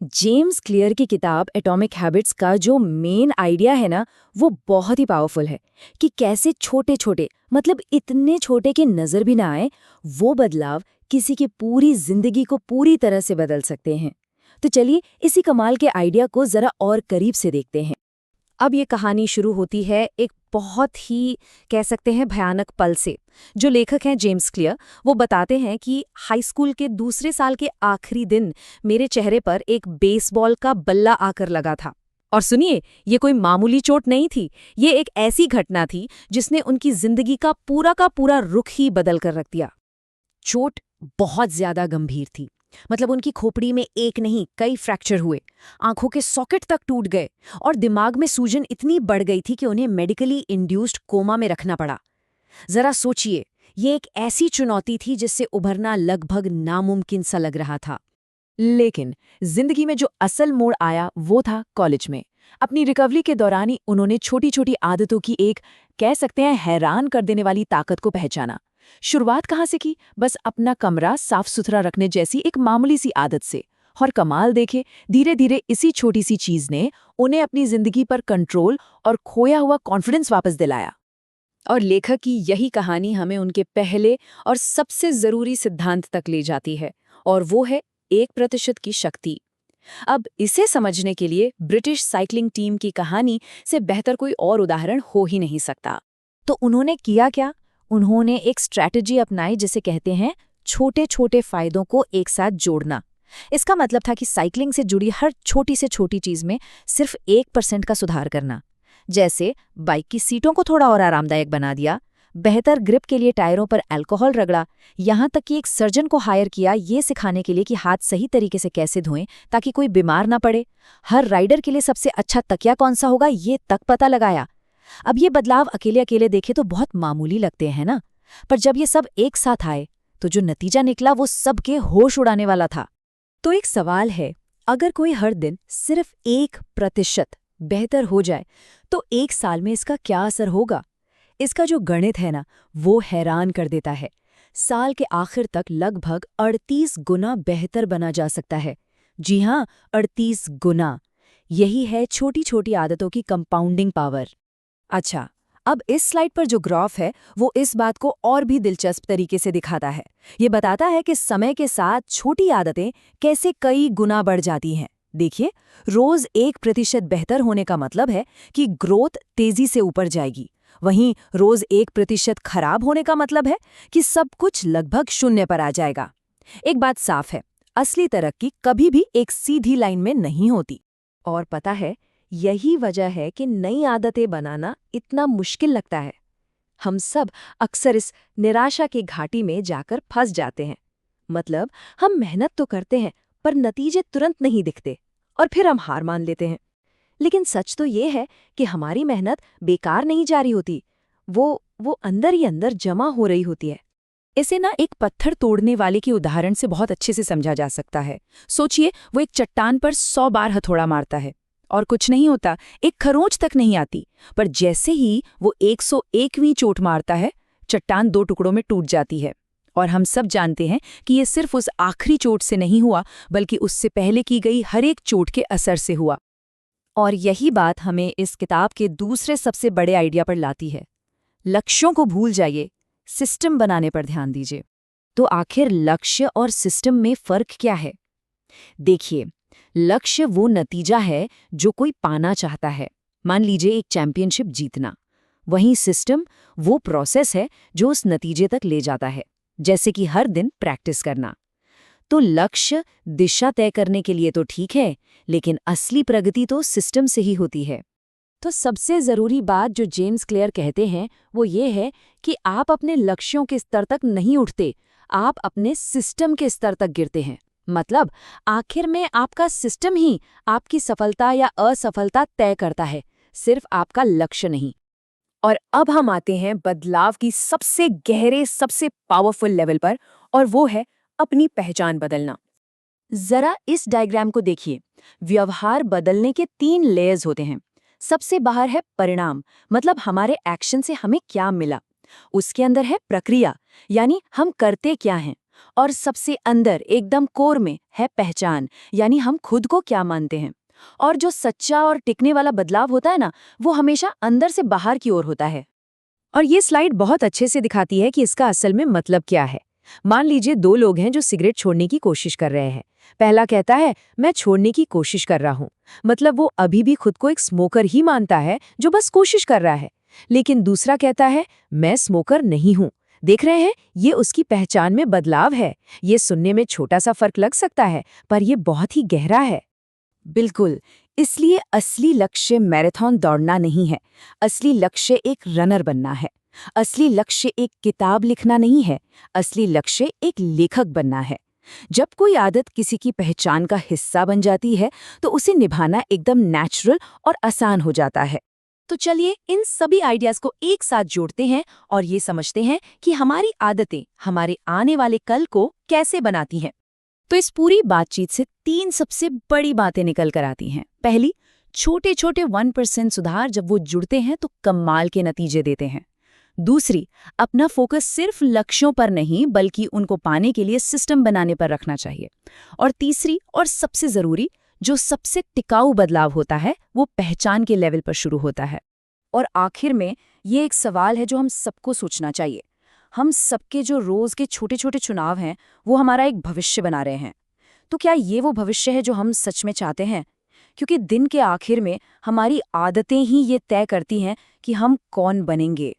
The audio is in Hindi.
जेम्स क्लियर की किताब एटॉमिक हैबिट्स का जो मेन आइडिया है ना, वो बहुत ही पावरफुल है कि कैसे छोटे छोटे, मतलब इतने छोटे कि नजर भी ना आए, वो बदलाव किसी की पूरी जिंदगी को पूरी तरह से बदल सकते हैं। तो चलिए इसी कमाल के आइडिया को जरा और करीब से देखते हैं। अब ये कहानी शुरू होती है एक बहुत ही, कह सकते हैं, भयानक पल से। जो लेखक हैं जेम्स क्लियर, वो बताते हैं कि हाई स्कूल के दूसरे साल के आखिरी दिन मेरे चेहरे पर एक बेसबॉल का बल्ला आकर लगा था। और सुनिए, ये कोई मामूली चोट नहीं थी। ये एक ऐसी घटना थी जिसने उनकी जिंदगी का पूरा रुख ही बदल कर रख दिया। चोट बहुत ज्यादा गंभीर थी। मतलब उनकी खोपड़ी में एक नहीं कई फ्रैक्चर हुए, आंखों के सॉकेट तक टूट गए और दिमाग में सूजन इतनी बढ़ गई थी कि उन्हें मेडिकली इंड्यूस्ड कोमा में रखना पड़ा। जरा सोचिए, ये एक ऐसी चुनौती थी जिससे उभरना लगभग नामुमकिन सा लग रहा था। लेकिन जिंदगी में जो असल मोड़ आया वो था कॉलेज में। अपनी रिकवरी के दौरान ही उन्होंने छोटी छोटी आदतों की एक, कह सकते हैं, हैरान कर देने वाली ताकत को पहचाना। शुरुआत कहाँ से की? बस अपना कमरा साफ सुथरा रखने जैसी एक मामूली सी आदत से। और कमाल देखे, धीरे धीरे इसी छोटी सी चीज ने उन्हें अपनी जिंदगी पर कंट्रोल और खोया हुआ कॉन्फिडेंस वापस दिलाया। और लेखक की यही कहानी हमें उनके पहले और सबसे जरूरी सिद्धांत तक ले जाती है, और वो है 1% की शक्ति। अब इसे समझने के लिए ब्रिटिश साइकिलिंग टीम की कहानी से बेहतर कोई और उदाहरण हो ही नहीं सकता। तो उन्होंने किया क्या? उन्होंने एक स्ट्रैटेजी अपनाई जिसे कहते हैं छोटे छोटे फायदों को एक साथ जोड़ना। इसका मतलब था कि साइकिलिंग से जुड़ी हर छोटी से छोटी चीज में सिर्फ 1% का सुधार करना। जैसे बाइक की सीटों को थोड़ा और आरामदायक बना दिया, बेहतर ग्रिप के लिए टायरों पर अल्कोहल रगड़ा, यहाँ तक कि एक सर्जन को हायर किया ये सिखाने के लिए कि हाथ सही तरीके से कैसे धोएं ताकि कोई बीमार ना पड़े। हर राइडर के लिए सबसे अच्छा तकिया कौन सा होगा ये तक पता लगाया। अब ये बदलाव अकेले अकेले देखे तो बहुत मामूली लगते हैं ना, पर जब ये सब एक साथ आए तो जो नतीजा निकला वो सबके होश उड़ाने वाला था। तो एक सवाल है, अगर कोई हर दिन सिर्फ 1% बेहतर हो जाए तो 1 साल में इसका क्या असर होगा? इसका जो गणित है ना, वो हैरान कर देता है। साल के आखिर तक लगभग 38 गुना बेहतर बना जा सकता है। जी हाँ, 38 गुना। यही है छोटी छोटी आदतों की कंपाउंडिंग पावर। अच्छा, अब इस स्लाइड पर जो ग्राफ है वो इस बात को और भी दिलचस्प तरीके से दिखाता है। ये बताता है कि समय के साथ छोटी आदतें कैसे कई गुना बढ़ जाती हैं। देखिए, रोज 1% बेहतर होने का मतलब है कि ग्रोथ तेजी से ऊपर जाएगी। वहीं रोज 1% खराब होने का मतलब है कि सब कुछ लगभग शून्य पर आ जाएगा। एक बात साफ है, असली तरक्की कभी भी एक सीधी लाइन में नहीं होती। और पता है, यही वजह है कि नई आदतें बनाना इतना मुश्किल लगता है। हम सब अक्सर इस निराशा की घाटी में जाकर फंस जाते हैं। मतलब हम मेहनत तो करते हैं पर नतीजे तुरंत नहीं दिखते और फिर हम हार मान लेते हैं। लेकिन सच तो ये है कि हमारी मेहनत बेकार नहीं जा रही होती, वो अंदर ही अंदर जमा हो रही होती है। इसे ना एक पत्थर तोड़ने वाले के उदाहरण से बहुत अच्छे से समझा जा सकता है। सोचिए, वो एक चट्टान पर 100 बार हथौड़ा मारता है और कुछ नहीं होता, एक खरोंच तक नहीं आती। पर जैसे ही वो 101वीं चोट मारता है, चट्टान 2 टुकड़ों में टूट जाती है। और हम सब जानते हैं कि ये सिर्फ उस आखिरी चोट से नहीं हुआ, बल्कि उससे पहले की गई हर एक चोट के असर से हुआ। और यही बात हमें इस किताब के दूसरे सबसे बड़े आइडिया पर लाती है। लक्ष्यों को भूल जाइए, सिस्टम बनाने पर ध्यान दीजिए। तो आखिर लक्ष्य और सिस्टम में फर्क क्या है? देखिए, लक्ष्य वो नतीजा है जो कोई पाना चाहता है, मान लीजिए एक चैंपियनशिप जीतना। वहीं सिस्टम वो प्रोसेस है जो उस नतीजे तक ले जाता है, जैसे कि हर दिन प्रैक्टिस करना। तो लक्ष्य दिशा तय करने के लिए तो ठीक है, लेकिन असली प्रगति तो सिस्टम से ही होती है। तो सबसे जरूरी बात जो जेम्स क्लियर कहते हैं वो ये है कि आप अपने लक्ष्यों के स्तर तक नहीं उठते, आप अपने सिस्टम के स्तर तक गिरते हैं। मतलब आखिर में आपका सिस्टम ही आपकी सफलता या असफलता तय करता है, सिर्फ आपका लक्ष्य नहीं। और अब हम आते हैं बदलाव की सबसे गहरे, सबसे पावरफुल लेवल पर, और वो है अपनी पहचान बदलना। जरा इस डायग्राम को देखिए। व्यवहार बदलने के 3 लेयर्स होते हैं। सबसे बाहर है परिणाम, मतलब हमारे एक्शन से हमें क्या मिला। उसके अंदर है प्रक्रिया, यानी हम करते क्या हैं। और सबसे अंदर एकदम कोर में है पहचान, यानी हम खुद को क्या मानते हैं। और जो सच्चा और टिकने वाला बदलाव होता है ना, वो हमेशा अंदर से बाहर की ओर होता है। और ये स्लाइड बहुत अच्छे से दिखाती है कि इसका असल में मतलब क्या है। मान लीजिए दो लोग हैं जो सिगरेट छोड़ने की कोशिश कर रहे हैं। पहला कहता है मैं छोड़ने की कोशिश कर रहा हूँ, मतलब वो अभी भी खुद को एक स्मोकर ही मानता है जो बस कोशिश कर रहा है। लेकिन दूसरा कहता है मैं स्मोकर नहीं हूँ। देख रहे हैं, ये उसकी पहचान में बदलाव है। ये सुनने में छोटा सा फर्क लग सकता है, पर यह बहुत ही गहरा है। बिल्कुल, इसलिए असली लक्ष्य मैराथन दौड़ना नहीं है। असली लक्ष्य एक रनर बनना है। असली लक्ष्य एक किताब लिखना नहीं है। असली लक्ष्य एक लेखक बनना है। जब कोई आदत किसी की पहचान का हिस्सा बन जाती है, तो उसे निभाना एकदम नेचुरल और आसान हो जाता है। तो चलिए इन सभी आइडियाज को एक साथ जोड़ते हैं और ये समझते हैं कि हमारी आदतें हमारे आने वाले कल को कैसे बनाती हैं। तो इस पूरी बातचीत से 3 सबसे बड़ी बातें निकल कर आती हैं। पहली, छोटे छोटे 1% सुधार जब वो जुड़ते हैं तो कमाल के नतीजे देते हैं। दूसरी, अपना फोकस सिर्फ लक्ष्यों पर नहीं बल्कि उनको पाने के लिए सिस्टम बनाने पर रखना चाहिए। और तीसरी और सबसे जरूरी, जो सबसे टिकाऊ बदलाव होता है वो पहचान के लेवल पर शुरू होता है। और आखिर में ये एक सवाल है जो हम सबको सोचना चाहिए। हम सबके जो रोज के छोटे छोटे चुनाव हैं, वो हमारा एक भविष्य बना रहे हैं। तो क्या ये वो भविष्य है जो हम सच में चाहते हैं? क्योंकि दिन के आखिर में हमारी आदतें ही ये तय करती हैं कि हम कौन बनेंगे।